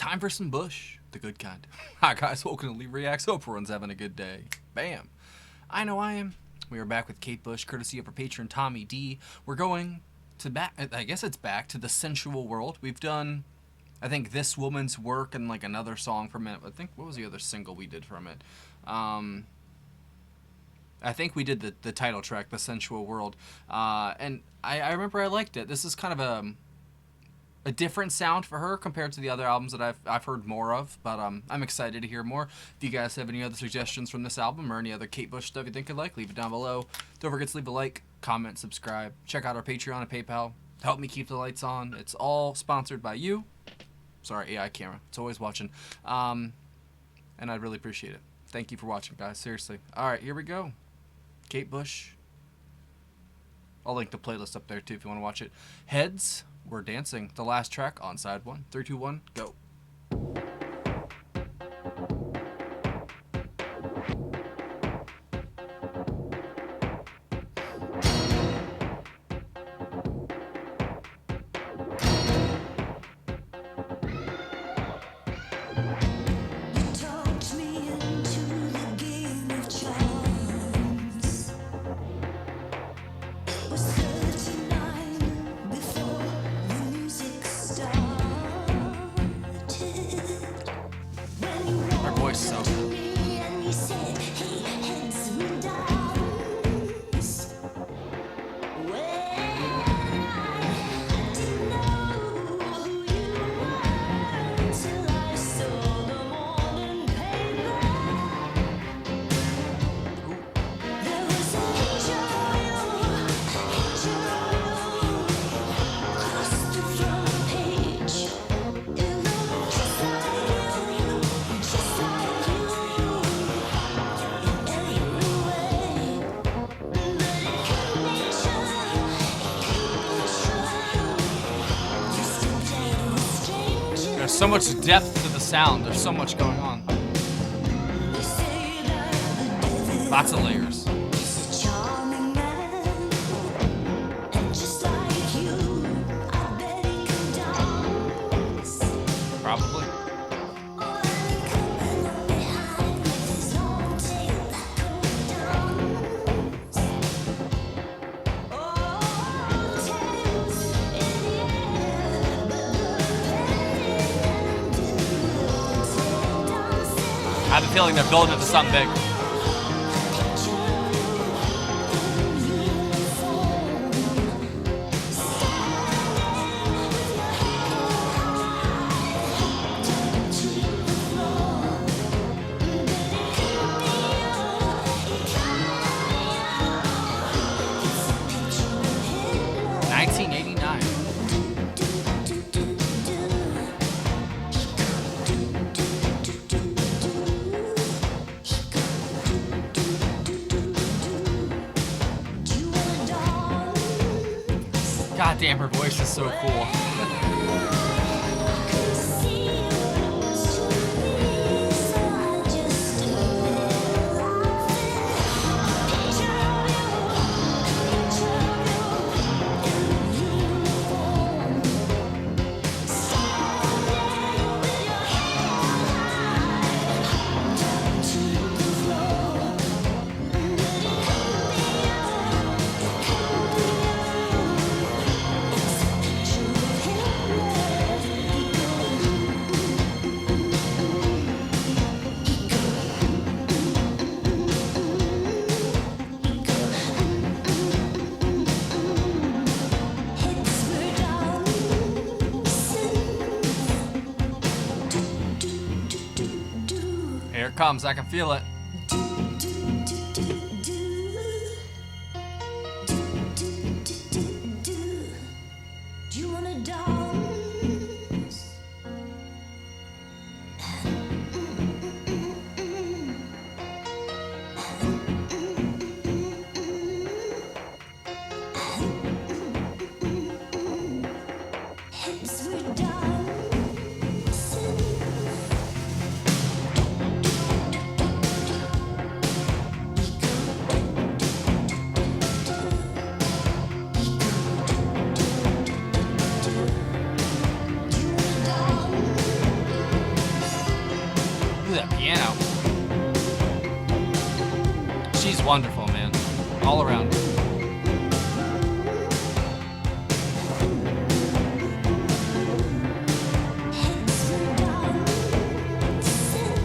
Time for some Bush, the good kind. Hi guys, welcome to Lee Reacts. Hope everyone's having a good day. Bam. I know I am. We are back with Kate Bush, courtesy of our patron Tommy D. We're going to I guess it's back to the sensual world. We've done, I think, This Woman's Work and like another song from it. I think, what was the other single we did from it? I think we did the title track, The Sensual World. And I remember I liked it. This is kind of a different sound for her compared to the other albums that I've heard more of, but I'm excited to hear more. If you guys have any other suggestions from this album or any other Kate Bush stuff you think you'd like, leave it down below. Don't forget to leave a like, comment, subscribe. Check out our Patreon and PayPal. Help me keep the lights on. It's all sponsored by you. Sorry, AI camera. It's always watching. And I'd really appreciate it. Thank you for watching, guys. Seriously. All right, here we go. Kate Bush. I'll link the playlist up there, too, if you want to watch it. Heads. We're Dancing, the last track on side 1. 3, 2, 1, go. So there's so much depth to the sound. There's so much going on. Lots of layers. Probably. I have a feeling they're building it to something big. God damn, her voice is so cool. Here it comes, I can feel it. Do you wanna dance? Heads were dancing. Ooh, that piano. She's wonderful, man. All around.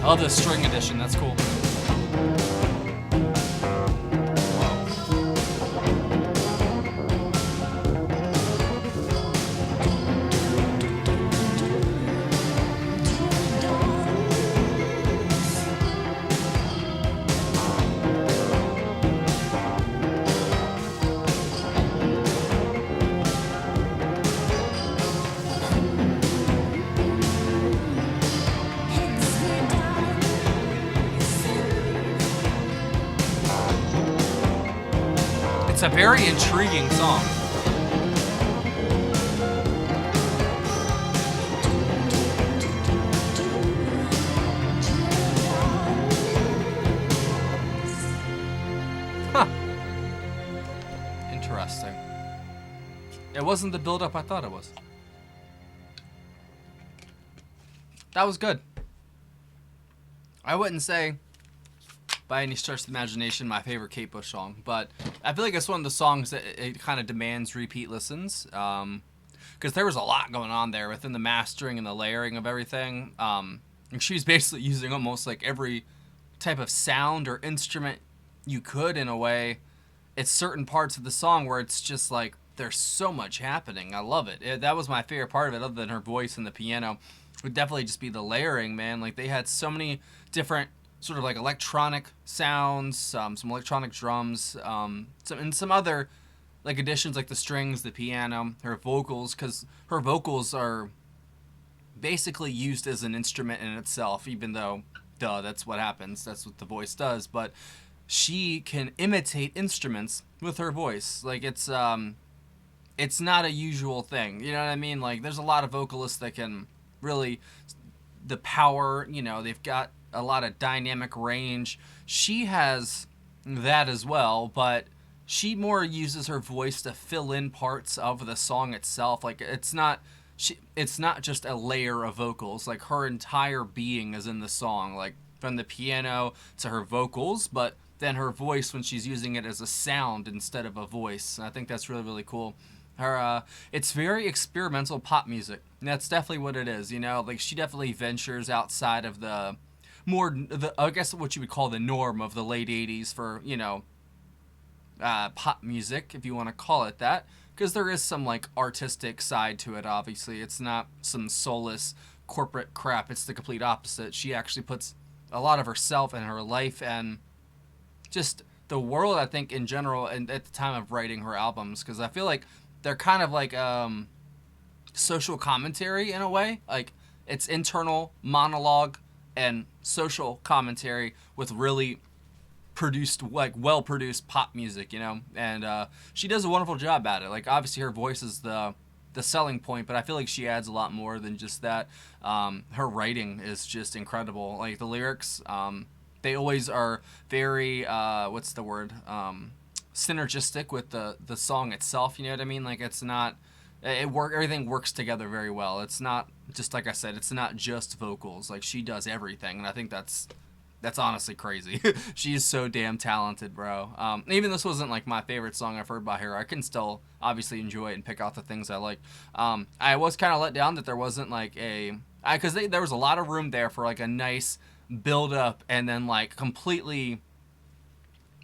I love the string edition. That's cool. It's a very intriguing song. Huh. Interesting. It wasn't the build-up I thought it was. That was good. I wouldn't say by any stretch of the imagination my favorite Kate Bush song, but I feel like it's one of the songs that it kind of demands repeat listens, because there was a lot going on there within the mastering and the layering of everything, and she was basically using almost like every type of sound or instrument you could in a way. It's certain parts of the song where it's just like there's so much happening. I love it. That was my favorite part of it, other than her voice and the piano. Would definitely just be the layering, man. Like they had so many different sort of like electronic sounds, some electronic drums, some other like additions like the strings, the piano, her vocals, because her vocals are basically used as an instrument in itself, even though, duh, that's what happens. That's what the voice does. But she can imitate instruments with her voice. Like it's not a usual thing. You know what I mean? Like there's a lot of vocalists that can really, the power, you know, they've got a lot of dynamic range. She has that as well, but she more uses her voice to fill in parts of the song itself. Like it's not just a layer of vocals. Like her entire being is in the song, like from the piano to her vocals, but then her voice when she's using it as a sound instead of a voice. And I think that's really, really cool. Her it's very experimental pop music. And that's definitely what it is, you know? Like she definitely ventures outside of the I guess what you would call the norm of the late 80s for, you know, pop music, if you want to call it that, because there is some like artistic side to it. Obviously it's not some soulless corporate crap. It's the complete opposite. She actually puts a lot of herself and her life and just the world, I think, in general, and at the time of writing her albums, because I feel like they're kind of like social commentary in a way. Like it's internal monologue and social commentary with really produced, like well produced pop music, you know. And she does a wonderful job at it. Like obviously her voice is the selling point, but I feel like she adds a lot more than just that. Her writing is just incredible. Like the lyrics, they always are very what's the word, synergistic with the song itself. You know what I mean? Like it's not, everything works together very well. It's not just, like I said, it's not just vocals. Like she does everything, and I think that's honestly crazy. She's so damn talented, bro. Even this wasn't like my favorite song I've heard by her, I can still obviously enjoy it and pick out the things I like. I was kind of let down that there wasn't like because there was a lot of room there for like a nice build up, and then like completely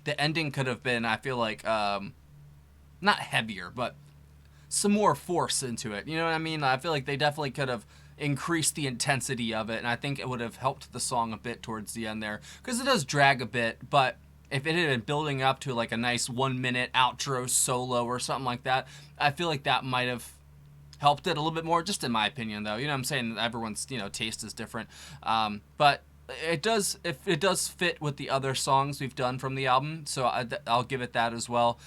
the ending could have been, I feel like, not heavier, but some more force into it. You know what I mean? I feel like they definitely could have increased the intensity of it, and I think it would have helped the song a bit towards the end there, because it does drag a bit. But if it had been building up to like a nice 1 minute outro solo or something like that, I feel like that might have helped it a little bit more, just in my opinion, though. You know what I'm saying? Everyone's, you know, taste is different. But it does fit with the other songs we've done from the album, so I'll give it that as well.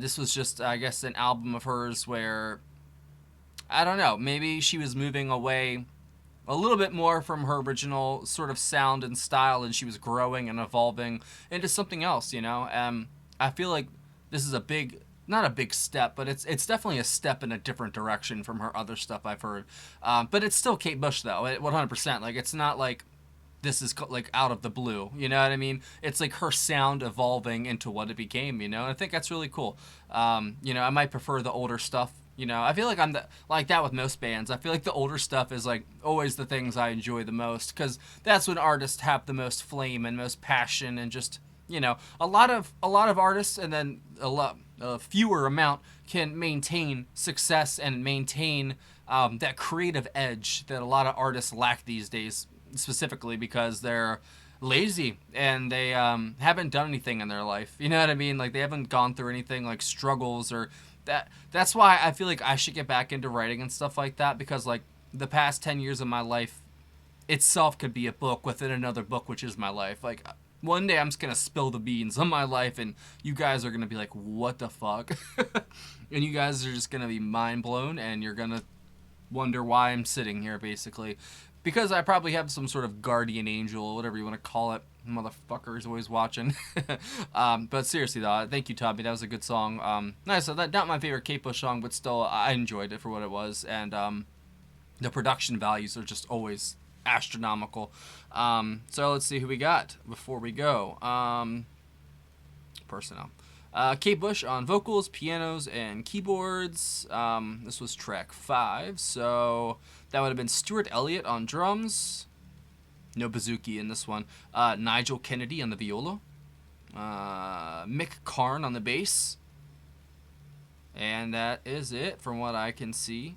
This was just, I guess, an album of hers where, I don't know, maybe she was moving away a little bit more from her original sort of sound and style, and she was growing and evolving into something else, you know? I feel like this is not a big step, but it's definitely a step in a different direction from her other stuff I've heard. But it's still Kate Bush, though, 100%. Like, it's not like this is like out of the blue. You know what I mean? It's like her sound evolving into what it became. And I think that's really cool. I might prefer the older stuff. I feel like I'm like that with most bands. I feel like the older stuff is like always the things I enjoy the most because that's when artists have the most flame and most passion and just a lot of artists and then a fewer amount can maintain success and maintain that creative edge that a lot of artists lack these days, specifically because they're lazy and they haven't done anything in their life. You know what I mean? Like they haven't gone through anything like struggles or that's why I feel like I should get back into writing and stuff like that because like the past 10 years of my life itself could be a book within another book, which is my life. Like one day I'm just gonna spill the beans on my life and you guys are gonna be like, what the fuck? And you guys are just gonna be mind blown and you're gonna wonder why I'm sitting here basically because I probably have some sort of guardian angel, whatever you want to call it. Motherfucker is always watching. But seriously though, thank you, Tommy. That was a good song. Nice. So that not my favorite Kate Bush song, but still I enjoyed it for what it was, and the production values are just always astronomical. So let's see who we got before we go. Personnel. Kate Bush on vocals, pianos, and keyboards. This was track 5, so that would have been Stuart Elliott on drums. No bouzouki in this one. Nigel Kennedy on the viola. Mick Karn on the bass. And that is it from what I can see.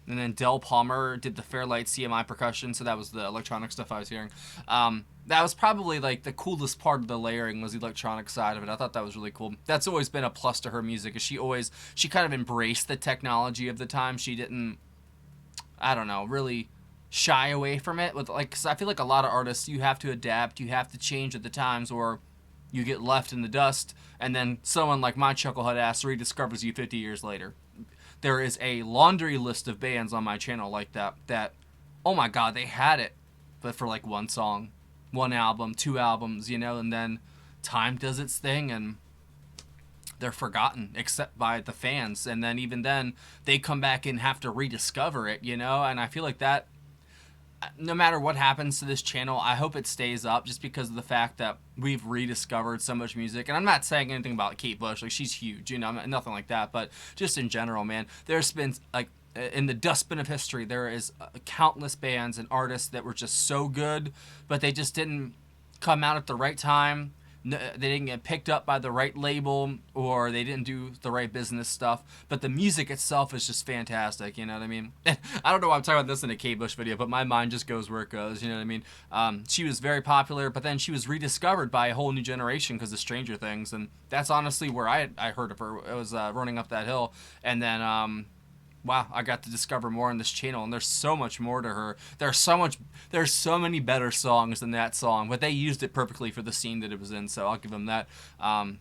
And then Del Palmer did the Fairlight CMI percussion, so that was the electronic stuff I was hearing. That was probably like the coolest part of the layering was the electronic side of it. I thought that was really cool. That's always been a plus to her music. Is she kind of embraced the technology of the time. She didn't, I don't know, really shy away from it. Because I feel like a lot of artists, you have to adapt, you have to change at the times, or you get left in the dust, and then someone like my chucklehead ass rediscovers you 50 years later. There is a laundry list of bands on my channel like that, oh my god, they had it, but for like one song, one album, 2 albums, and then time does its thing and they're forgotten except by the fans. And then even then, they come back and have to rediscover it, and I feel like that, no matter what happens to this channel, I hope it stays up just because of the fact that we've rediscovered so much music. And I'm not saying anything about Kate Bush, like she's huge, nothing like that, but just in general, man, there's been like in the dustbin of history, there is countless bands and artists that were just so good, but they just didn't come out at the right time. They didn't get picked up by the right label, or they didn't do the right business stuff. But the music itself is just fantastic, you know what I mean? I don't know why I'm talking about this in a Kate Bush video, but my mind just goes where it goes, you know what I mean? She was very popular, but then she was rediscovered by a whole new generation because of Stranger Things, and that's honestly where I heard of her. It was Running Up That Hill, and then wow, I got to discover more on this channel, and there's so much more to her. There's so many better songs than that song, but they used it perfectly for the scene that it was in, so I'll give them that.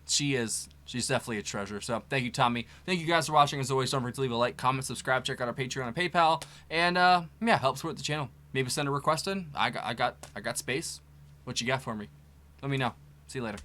She's definitely a treasure. So thank you, Tommy. Thank you guys for watching. As always, don't forget to leave a like, comment, subscribe, check out our Patreon and PayPal, and yeah, help support the channel. Maybe send a request in. I got space. What you got for me? Let me know. See you later.